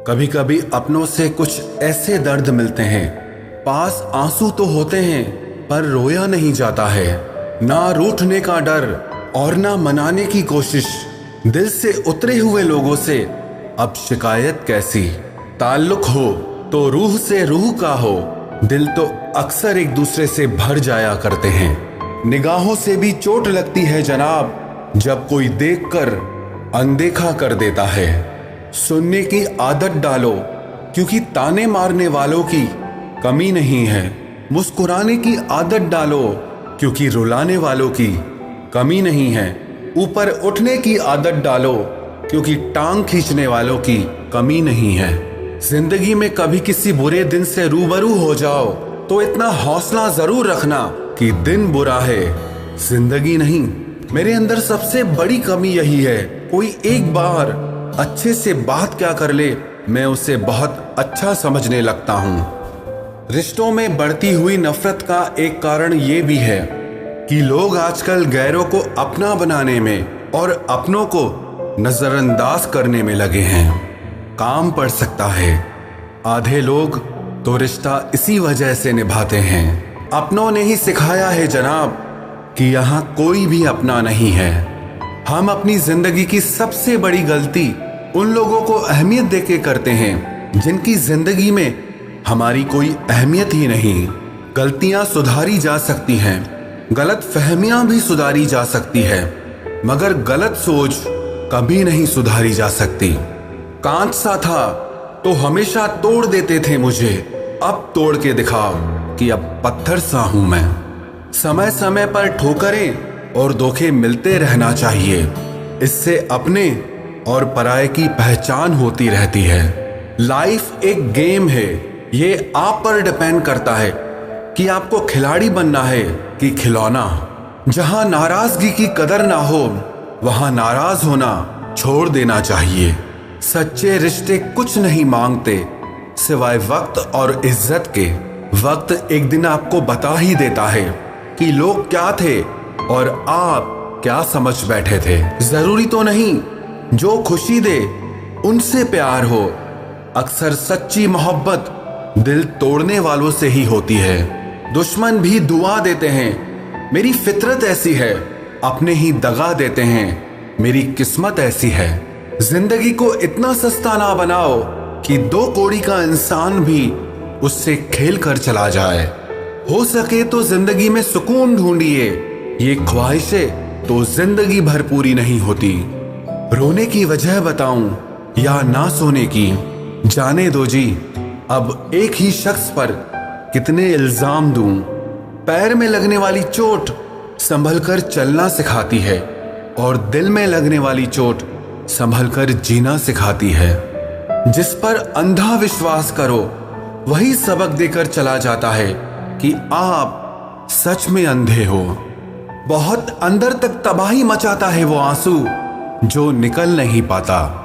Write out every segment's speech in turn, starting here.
कभी कभी अपनों से कुछ ऐसे दर्द मिलते हैं, पास आंसू तो होते हैं पर रोया नहीं जाता है। ना रूठने का डर और ना मनाने की कोशिश। दिल से उतरे हुए लोगों से अब शिकायत कैसी। ताल्लुक हो तो रूह से रूह का हो, दिल तो अक्सर एक दूसरे से भर जाया करते हैं। निगाहों से भी चोट लगती है जनाब, जब कोई देखकर अनदेखा कर देता है। सुनने की आदत डालो, क्योंकि ताने मारने वालों की कमी नहीं है। मुस्कुराने की आदत डालो, क्योंकि रुलाने वालों की कमी नहीं है। ऊपर उठने की आदत डालो, क्योंकि टांग खींचने वालों की कमी नहीं है। जिंदगी में कभी किसी बुरे दिन से रूबरू हो जाओ तो इतना हौसला जरूर रखना कि दिन बुरा है, जिंदगी नहीं। मेरे अंदर सबसे बड़ी कमी यही है, कोई एक बार अच्छे से बात क्या कर ले, मैं उसे बहुत अच्छा समझने लगता हूँ। रिश्तों में बढ़ती हुई नफरत का एक कारण ये भी है कि लोग आजकल गैरों को अपना बनाने में और अपनों को नजरअंदाज करने में लगे हैं। काम पड़ सकता है, आधे लोग तो रिश्ता इसी वजह से निभाते हैं। अपनों ने ही सिखाया है जनाब कि यहाँ कोई भी अपना नहीं है। हम अपनी जिंदगी की सबसे बड़ी गलती उन लोगों को अहमियत देके करते हैं जिनकी जिंदगी में हमारी कोई अहमियत ही नहीं। गलतियां सुधारी जा सकती हैं, गलत फहमियां भी सुधारी जा सकती है, मगर गलत सोच कभी नहीं सुधारी जा सकती। कांच सा था तो हमेशा तोड़ देते थे मुझे, अब तोड़ के दिखाओ कि अब पत्थर सा हूं मैं। समय समय पर ठोकरें और धोखे मिलते रहना चाहिए, इससे अपने और पराये की पहचान होती रहती है। लाइफ एक गेम है, ये आप पर डिपेंड करता है कि आपको खिलाड़ी बनना है कि खिलौना। जहां नाराजगी की कदर ना हो, वहां नाराज होना छोड़ देना चाहिए। सच्चे रिश्ते कुछ नहीं मांगते सिवाय वक्त और इज्जत के। वक्त एक दिन आपको बता ही देता है कि लोग क्या थे और आप क्या समझ बैठे थे। जरूरी तो नहीं जो खुशी दे उनसे प्यार हो, अक्सर सच्ची मोहब्बत दिल तोड़ने वालों से ही होती है। दुश्मन भी दुआ देते हैं, मेरी फितरत ऐसी है। अपने ही दगा देते हैं, मेरी किस्मत ऐसी है। जिंदगी को इतना सस्ता ना बनाओ कि 2 कौड़ी का इंसान भी उससे खेल कर चला जाए। हो सके तो जिंदगी में सुकून ढूंढिए, ये ख्वाहिशें तो जिंदगी भर पूरी नहीं होती। रोने की वजह बताऊं या ना सोने की, जाने दो जी। अब एक ही शख्स पर कितने इल्जाम दूं। पैर में लगने वाली चोट संभल कर चलना सिखाती है और दिल में लगने वाली चोट संभल कर जीना सिखाती है। जिस पर अंधा विश्वास करो वही सबक देकर चला जाता है कि आप सच में अंधे हो। बहुत अंदर तक तबाही मचाता है वो आंसू जो निकल नहीं पाता।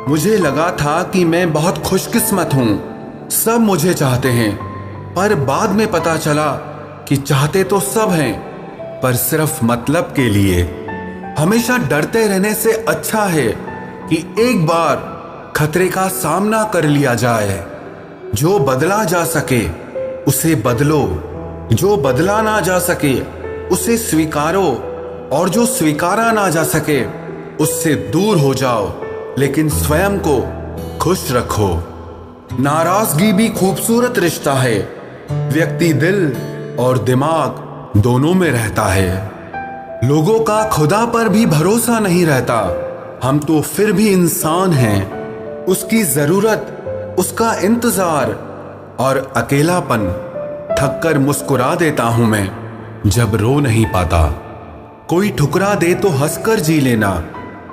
मुझे लगा था कि मैं बहुत खुशकिस्मत हूं, सब मुझे चाहते हैं, पर बाद में पता चला कि चाहते तो सब हैं पर सिर्फ मतलब के लिए। हमेशा डरते रहने से अच्छा है कि एक बार खतरे का सामना कर लिया जाए। जो बदला जा सके उसे बदलो, जो बदला ना जा सके उसे स्वीकारो, और जो स्वीकारा ना जा सके उससे दूर हो जाओ, लेकिन स्वयं को खुश रखो। नाराजगी भी खूबसूरत रिश्ता है, व्यक्ति दिल और दिमाग दोनों में रहता है। लोगों का खुदा पर भी भरोसा नहीं रहता, हम तो फिर भी इंसान हैं। उसकी जरूरत, उसका इंतजार और अकेलापन थक कर मुस्कुरा देता हूं मैं जब रो नहीं पाता। कोई ठुकरा दे तो हंसकर जी लेना,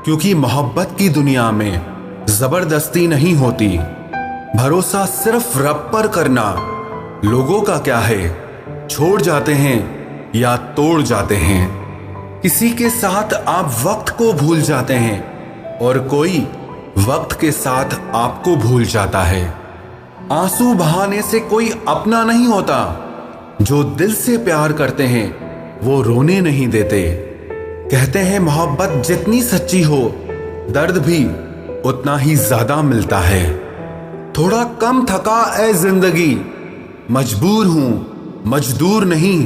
क्योंकि मोहब्बत की दुनिया में जबरदस्ती नहीं होती। भरोसा सिर्फ रब पर करना। लोगों का क्या है, छोड़ जाते हैं या तोड़ जाते हैं। किसी के साथ आप वक्त को भूल जाते हैं और कोई वक्त के साथ आपको भूल जाता है। आंसू बहाने से कोई अपना नहीं होता, जो दिल से प्यार करते हैं वो रोने नहीं देते। कहते हैं मोहब्बत जितनी सच्ची हो, दर्द भी उतना ही ज्यादा मिलता है। थोड़ा कम थका ए जिंदगी, मजबूर हूं मजदूर नहीं।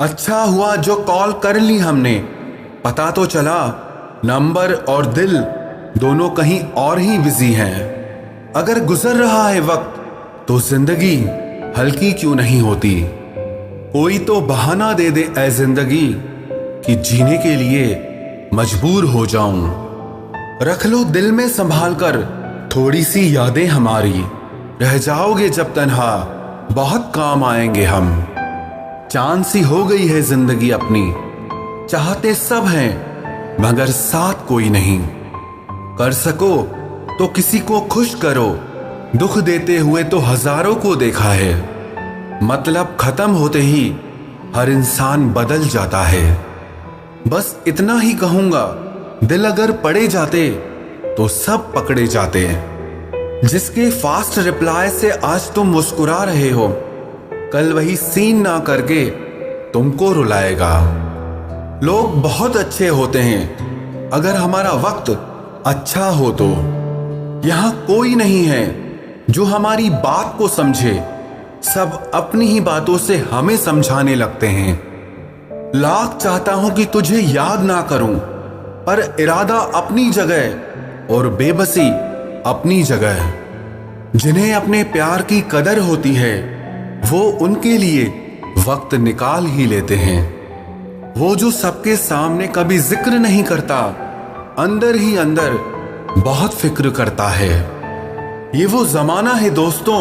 अच्छा हुआ जो कॉल कर ली हमने, पता तो चला नंबर और दिल दोनों कहीं और ही बिजी हैं। अगर गुजर रहा है वक्त तो जिंदगी हल्की क्यों नहीं होती। कोई तो बहाना दे दे ऐ जिंदगी कि जीने के लिए मजबूर हो जाऊं। रख लो दिल में संभाल कर थोड़ी सी यादें हमारी, रह जाओगे जब तन्हा बहुत काम आएंगे हम। चांद सी हो गई है जिंदगी अपनी, चाहते सब हैं मगर साथ कोई नहीं। कर सको तो किसी को खुश करो, दुख देते हुए तो हजारों को देखा है। मतलब खत्म होते ही हर इंसान बदल जाता है। बस इतना ही कहूंगा, दिल अगर पड़े जाते तो सब पकड़े जाते। जिसके फास्ट रिप्लाई से आज तुम मुस्कुरा रहे हो, कल वही सीन ना करके तुमको रुलाएगा। लोग बहुत अच्छे होते हैं अगर हमारा वक्त अच्छा हो तो। यहां कोई नहीं है जो हमारी बात को समझे, सब अपनी ही बातों से हमें समझाने लगते हैं। लाख चाहता हूं कि तुझे याद ना करूं, पर इरादा अपनी जगह और बेबसी अपनी जगह। जिन्हें अपने प्यार की कदर होती है वो उनके लिए वक्त निकाल ही लेते हैं। वो जो सबके सामने कभी जिक्र नहीं करता, अंदर ही अंदर बहुत फिक्र करता है। ये वो जमाना है दोस्तों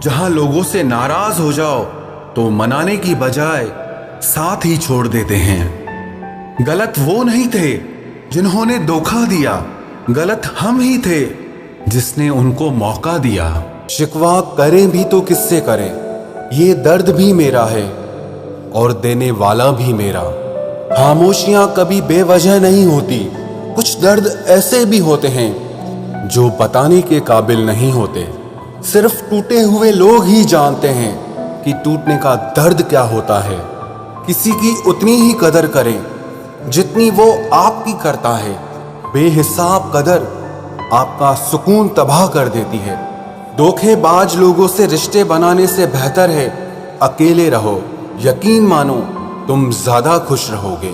जहां लोगों से नाराज हो जाओ तो मनाने की बजाय साथ ही छोड़ देते हैं। गलत वो नहीं थे जिन्होंने धोखा दिया, गलत हम ही थे जिसने उनको मौका दिया। शिकवा करें भी तो किससे करें, ये दर्द भी मेरा है और देने वाला भी मेरा। खामोशियां कभी बेवजह नहीं होती, कुछ दर्द ऐसे भी होते हैं जो बताने के काबिल नहीं होते। सिर्फ टूटे हुए लोग ही जानते हैं कि टूटने का दर्द क्या होता है। किसी की उतनी ही कदर करें जितनी वो आपकी करता है। बेहिसाब कदर आपका सुकून तबाह कर देती है। धोखेबाज लोगों से रिश्ते बनाने से बेहतर है अकेले रहो। यकीन मानो तुम ज्यादा खुश रहोगे।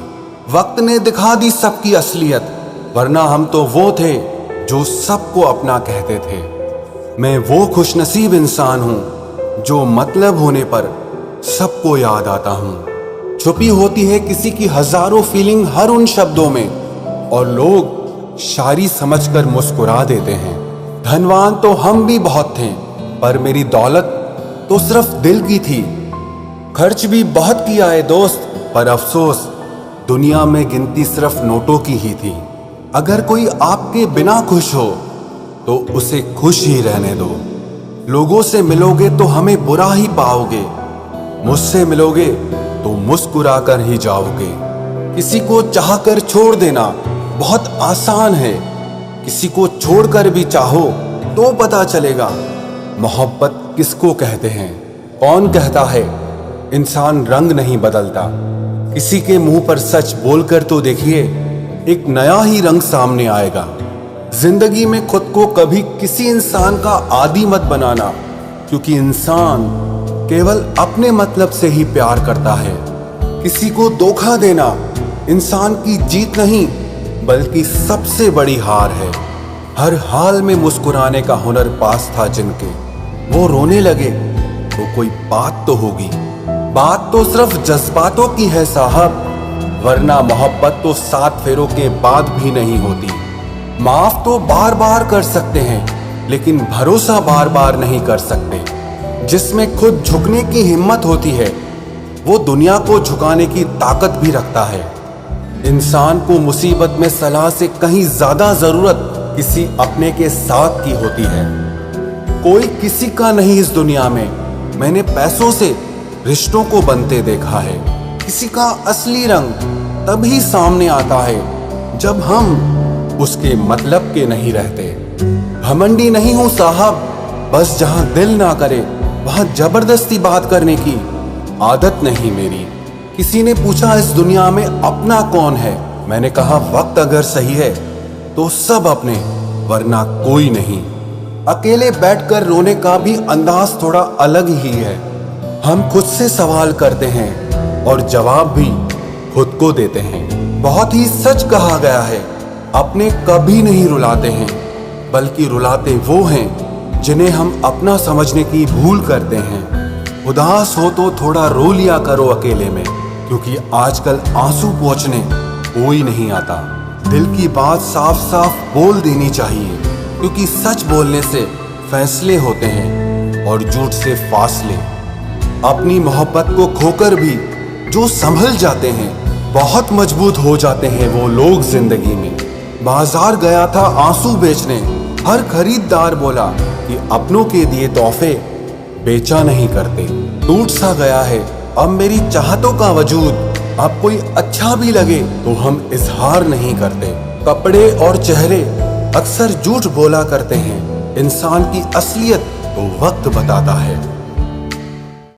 वक्त ने दिखा दी सबकी असलियत, वरना हम तो वो थे जो सबको अपना कहते थे। मैं वो खुशनसीब इंसान हूं जो मतलब होने पर सबको याद आता हूं। छुपी होती है किसी की हजारों फीलिंग हर उन शब्दों में, और लोग शायरी समझकर मुस्कुरा देते हैं। धनवान तो हम भी बहुत थे, पर मेरी दौलत तो सिर्फ दिल की थी। खर्च भी बहुत किया है दोस्त, पर अफसोस दुनिया में गिनती सिर्फ नोटों की ही थी। अगर कोई आपके बिना खुश हो तो उसे खुश ही रहने दो। लोगों से मिलोगे तो हमें बुरा ही पाओगे, मुझसे मिलोगे तो मुस्कुरा कर ही जाओगे। किसी को चाहकर छोड़ देना बहुत आसान है, किसी को छोड़कर भी चाहो तो पता चलेगा मोहब्बत किसको कहते हैं। कौन कहता है इंसान रंग नहीं बदलता। किसी के मुंह पर सच बोलकर तो देखिए, एक नया ही रंग सामने आएगा। जिंदगी में खुद को कभी किसी इंसान का आदी मत बनाना, क्योंकि इंसान केवल अपने मतलब से ही प्यार करता है। किसी को धोखा देना इंसान की जीत नहीं बल्कि सबसे बड़ी हार है। हर हाल में मुस्कुराने का हुनर पास था जिनके, वो रोने लगे तो कोई बात तो होगी। बात तो सिर्फ जज्बातों की है साहब, वरना मोहब्बत तो 7 फेरों के बाद भी नहीं होती। माफ तो बार बार कर सकते हैं, लेकिन भरोसा बार बार नहीं कर सकते। जिसमें खुद झुकने की हिम्मत होती है वो दुनिया को झुकाने की ताकत भी रखता है। इंसान को मुसीबत में सलाह से कहीं ज्यादा जरूरत किसी अपने के साथ की होती है। कोई किसी का नहीं इस दुनिया में, मैंने पैसों से रिश्तों को बनते देखा है। किसी का असली रंग तभी सामने आता है जब हम उसके मतलब के नहीं रहते। घमंडी नहीं हूं साहब, बस जहां दिल ना करे वहां जबरदस्ती बात करने की आदत नहीं मेरी। किसी ने पूछा इस दुनिया में अपना कौन है, मैंने कहा वक्त अगर सही है तो सब अपने, वरना कोई नहीं। अकेले बैठकर रोने का भी अंदाज थोड़ा अलग ही है। हम खुद से सवाल करते हैं और जवाब भी खुद को देते हैं। बहुत ही सच कहा गया है, अपने कभी नहीं रुलाते हैं, बल्कि रुलाते वो हैं जिन्हें हम अपना समझने की भूल करते हैं। उदास हो तो थोड़ा रो लिया करो अकेले में, क्योंकि आजकल आंसू पोंछने कोई नहीं आता। दिल की बात साफ साफ बोल देनी चाहिए, क्योंकि सच बोलने से फैसले होते हैं और झूठ से फासले। अपनी मोहब्बत को खोकर भी जो संभल जाते हैं, बहुत मजबूत हो जाते हैं वो लोग जिंदगी में। बाजार गया था आंसू बेचने, हर खरीदार बोला कि अपनों के दिए तोहफे बेचा नहीं करते। टूट सा गया है अब मेरी चाहतों का वजूद, अब कोई अच्छा भी लगे तो हम इजहार नहीं करते। कपड़े और चेहरे अक्सर झूठ बोला करते हैं, इंसान की असलियत तो वक्त बताता है।